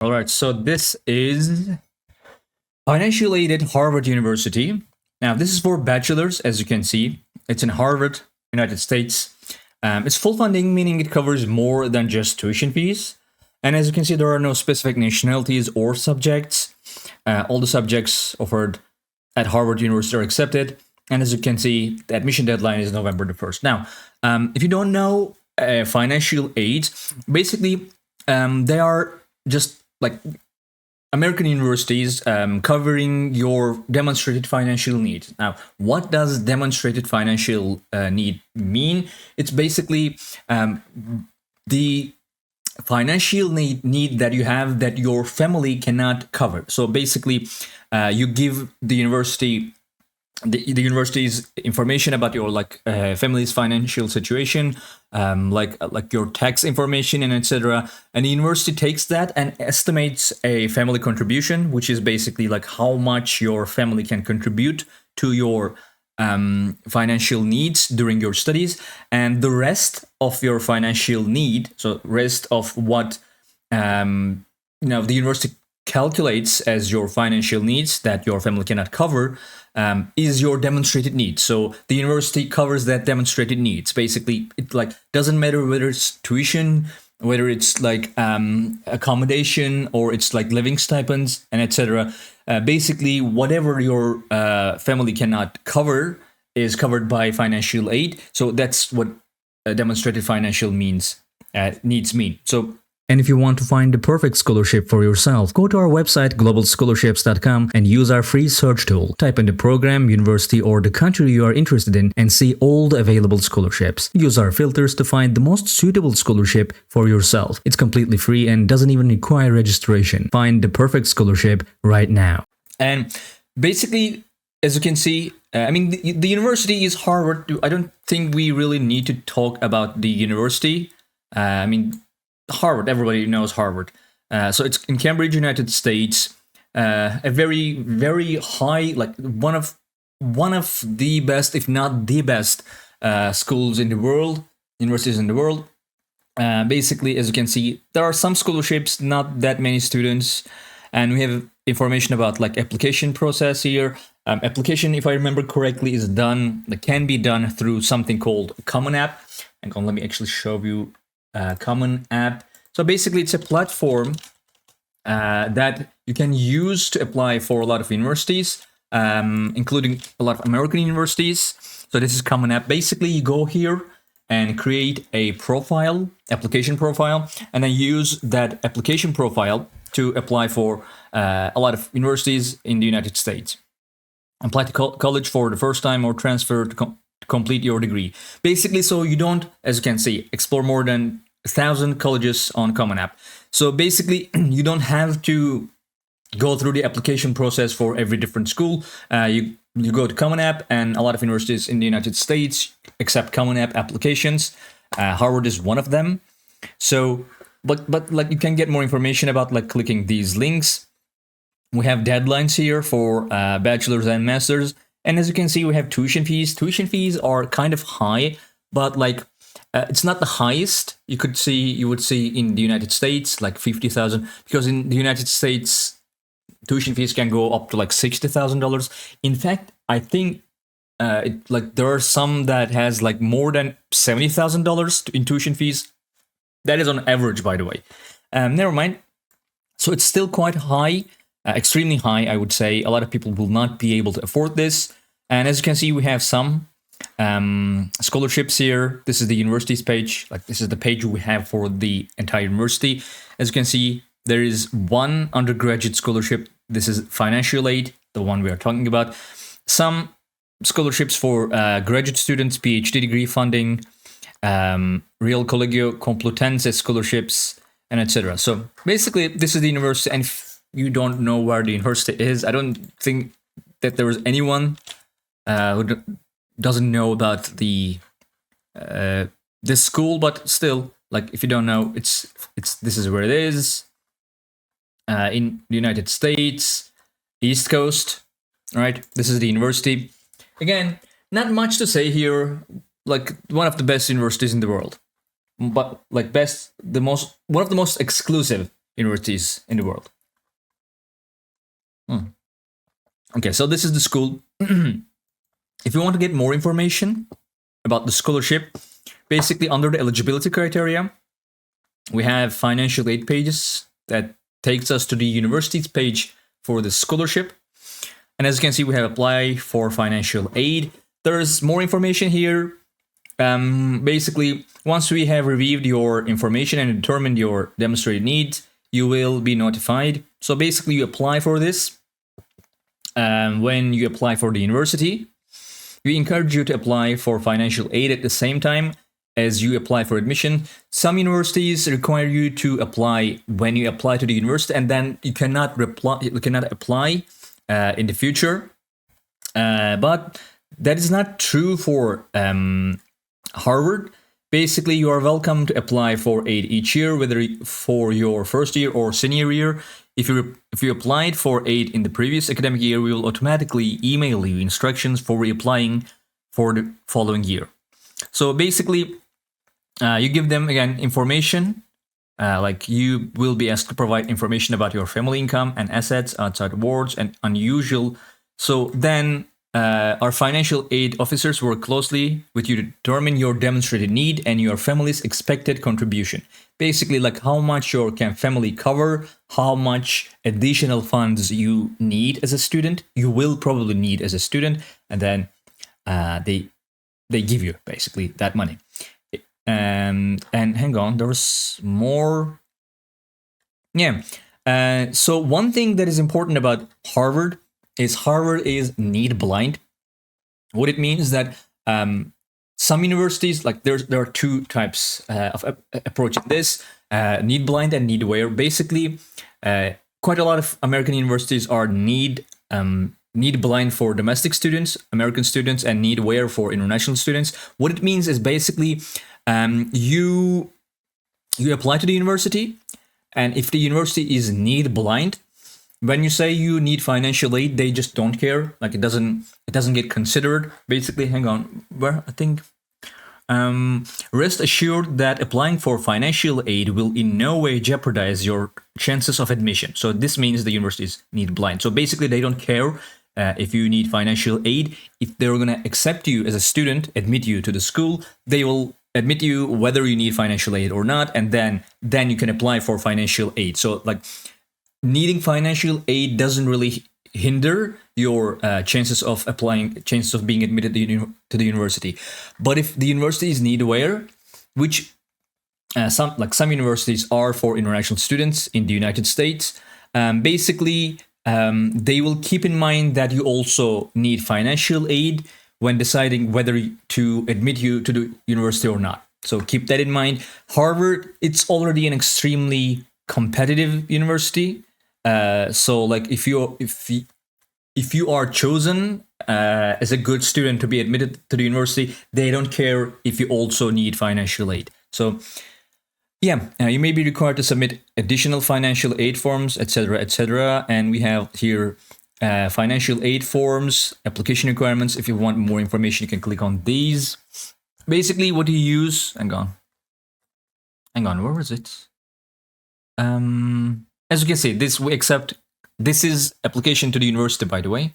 All right, so this is financially aided Harvard University. Now, this is for bachelors, as you can see. It's in Harvard, United States. It's full funding, meaning it covers more than just tuition fees. And as you can see, there are no specific nationalities or subjects. All the subjects offered at Harvard University are accepted. And as you can see, the admission deadline is November the 1st. Now, if you don't know financial aid, basically, they are just like American universities covering your demonstrated financial needs. Now, what does demonstrated financial need mean? It's basically the financial need that you have that your family cannot cover. So basically, you give the university's information about your family's financial situation, like your tax information and etc. And the university takes that and estimates a family contribution, which is basically like how much your family can contribute to your financial needs during your studies, and the rest of your financial need, so rest of what the university calculates as your financial needs that your family cannot cover, is your demonstrated needs. So the university covers that demonstrated needs. Basically, it doesn't matter whether it's tuition, whether it's accommodation, or it's living stipends and etc. Basically, whatever your family cannot cover is covered by financial aid. So that's what demonstrated financial needs mean. So. And if you want to find the perfect scholarship for yourself, go to our website globalscholarships.com and use our free search tool. Type in the program, university, or the country you are interested in and see all the available scholarships. Use our filters to find the most suitable scholarship for yourself. It's completely free and doesn't even require registration. Find the perfect scholarship right now. And basically, as you can see, the university is Harvard. I don't think we really need to talk about the university. Harvard, everybody knows Harvard. So it's in Cambridge, United States. A very, very high, one of the best, if not the best, schools in the world, universities in the world. Basically, as you can see, there are some scholarships, not that many students, and we have information about application process here. Application, if I remember correctly, can be done through something called Common App. And let me actually show you. Common App. So basically, it's a platform that you can use to apply for a lot of universities, including a lot of American universities. So this is Common App. Basically, you go here and create a application profile, and then use that application profile to apply for a lot of universities in the United States. Apply to college for the first time or transfer to complete your degree. Basically, so you don't, as you can see, explore more than 1,000 colleges on Common App. So basically, you don't have to go through the application process for every different school. You go to Common App, and a lot of universities in the United States accept Common App applications. Harvard is one of them. So, but you can get more information about clicking these links. We have deadlines here for bachelors and masters. And as you can see, we have tuition fees. Tuition fees are kind of high, but it's not the highest you would see in the United States, $50,000, because in the United States, tuition fees can go up to $60,000. In fact, I think there are some that has more than $70,000 in tuition fees. That is on average, by the way. Never mind. So it's still quite high. Extremely high, I would say. A lot of people will not be able to afford this. And as you can see, we have some scholarships here. This is the university's page. This is the page we have for the entire university. As you can see, there is one undergraduate scholarship. This is financial aid, the one we are talking about. Some scholarships for graduate students, PhD degree funding, Real Collegio Complutense scholarships, and etc. So basically, this is the university. And you don't know where the university is, I don't think that there is anyone who doesn't know about this school. But still, if you don't know, it's this is where it is, in the United States, East Coast. Right, this is the university. Again, not much to say here. One of the best universities in the world, but one of the most exclusive universities in the world. Okay, so this is the school. If you want to get more information about the scholarship, basically under the eligibility criteria, we have financial aid pages that takes us to the university's page for the scholarship. And as you can see, we have apply for financial aid. There's more information here. Basically, once we have reviewed your information and determined your demonstrated needs, you will be notified. So basically, you apply for this. When you apply for the university, we encourage you to apply for financial aid at the same time as you apply for admission. Some universities require you to apply when you apply to the university, and then you cannot apply in the future. But that is not true for Harvard. Basically, you are welcome to apply for aid each year, whether for your first year or senior year. If you applied for aid in the previous academic year, we will automatically email you instructions for reapplying for the following year. So basically, you give them, again, information. Like you will be asked to provide information about your family income and assets outside wards and unusual. So then our financial aid officers work closely with you to determine your demonstrated need and your family's expected contribution. Basically, like how much your family cover, how much additional funds you need as a student, you will probably need as a student, and then they give you basically that money. And hang on, there was more. Yeah. So one thing that is important about Harvard is need blind. What it means is that some universities, like there are two types of approaching this: need blind and need aware. Basically, quite a lot of American universities are need blind for domestic students, American students, and need aware for international students. What it means is basically you apply to the university, and if the university is need blind, when you say you need financial aid, they just don't care. Like it doesn't get considered. Basically, hang on, where I think. Rest assured that applying for financial aid will in no way jeopardize your chances of admission. So this means the universities need blind. So basically, they don't care if you need financial aid. If they're going to accept you as a student, admit you to the school, they will admit you whether you need financial aid or not, and then you can apply for financial aid. So like needing financial aid doesn't really hinder your chances of being admitted to the university. But if the university is need aware, which some universities are for international students in the United States, basically they will keep in mind that you also need financial aid when deciding whether to admit you to the university or not. So keep that in mind. Harvard, it's already an extremely competitive university. So like if you are chosen as a good student to be admitted to the university, they don't care if you also need financial aid. So yeah, you may be required to submit additional financial aid forms, etc., etc. And we have here financial aid forms, application requirements. If you want more information, you can click on these. Basically, what you use. Hang on, where was it? As you can see, this is application to the university, by the way.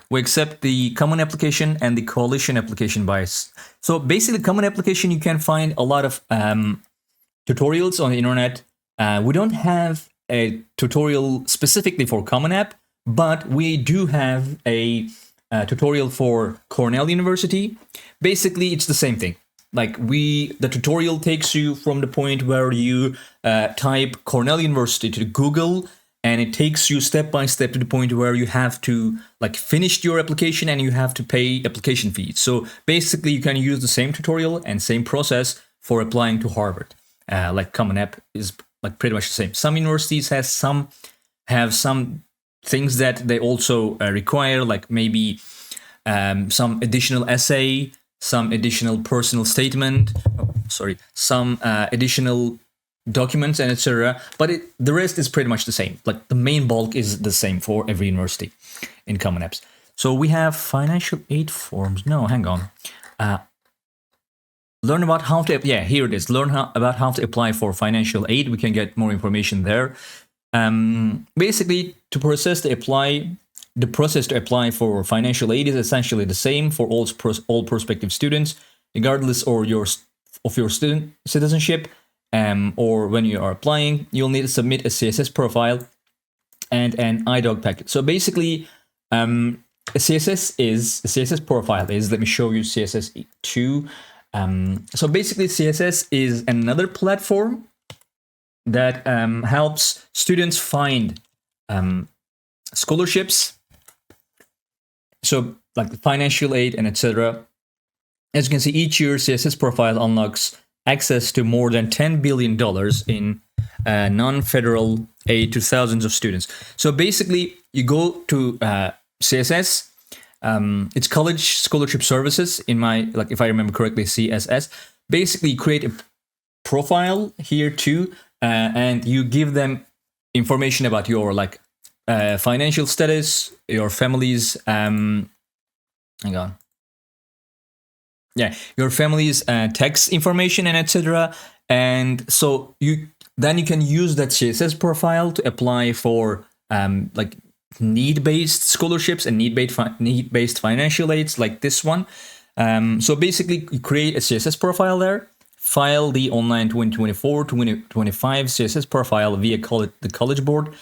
We accept the common application and the coalition application bias. So basically, common application, you can find a lot of tutorials on the internet. We don't have a tutorial specifically for Common App, but we do have a tutorial for Cornell University. Basically, it's the same thing. Like the tutorial takes you from the point where you type Cornell University to Google, and it takes you step by step to the point where you have to like finish your application and you have to pay application fees. So basically, you can use the same tutorial and same process for applying to Harvard. Like Common App is like pretty much the same. Some universities have some things that they also require, like maybe some additional essay, some additional personal statement, some additional documents, and etc. But the rest is pretty much the same. Like the main bulk is the same for every university in Common Apps. So we have financial aid forms. No, hang on. learn about how to, yeah, here it is. Learn about how to apply for financial aid. We can get more information there. Basically, the process to apply for financial aid is essentially the same for all prospective students, regardless of your student citizenship, or when you are applying. You'll need to submit a CSS profile and an IDOC packet. So basically, a CSS profile is, let me show you CSS2. So basically, CSS is another platform that helps students find scholarships, so like financial aid and etc. As you can see, each year CSS profile unlocks access to more than $10 billion in non-federal aid to thousands of students. So basically, you go to CSS. It's College Scholarship Services, in my, like, if I remember correctly, CSS. Basically, you create a profile here too, and you give them information about your financial status, your family's your family's tax information and etc. And so you can use that CSS profile to apply for need-based scholarships and need-based financial aids like this one. So basically, you create a CSS profile there, file the online 2024-2025 CSS profile via the College Board.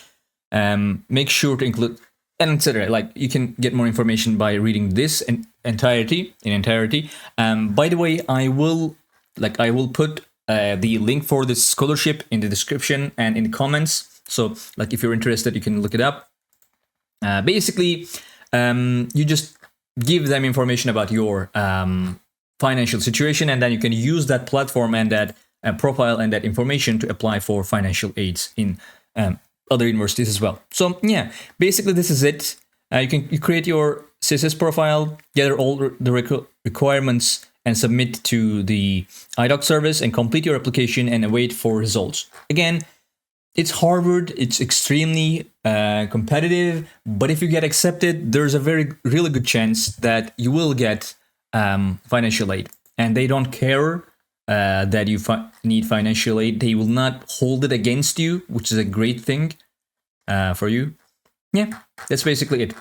Make sure to include and etc. Like, you can get more information by reading this in entirety. By the way, I will put the link for this scholarship in the description and in the comments. So like, if you're interested, you can look it up. Basically, you just give them information about your financial situation, and then you can use that platform and that profile and that information to apply for financial aids in other universities as well. So yeah, basically this is it. You create your CSS profile, gather all the requirements, and submit to the IDOC service, and complete your application and await for results. Again, it's Harvard. It's extremely competitive, but if you get accepted, there's a really good chance that you will get financial aid, and they don't care that you need financial aid. They will not hold it against you, which is a great thing for you. Yeah, that's basically it.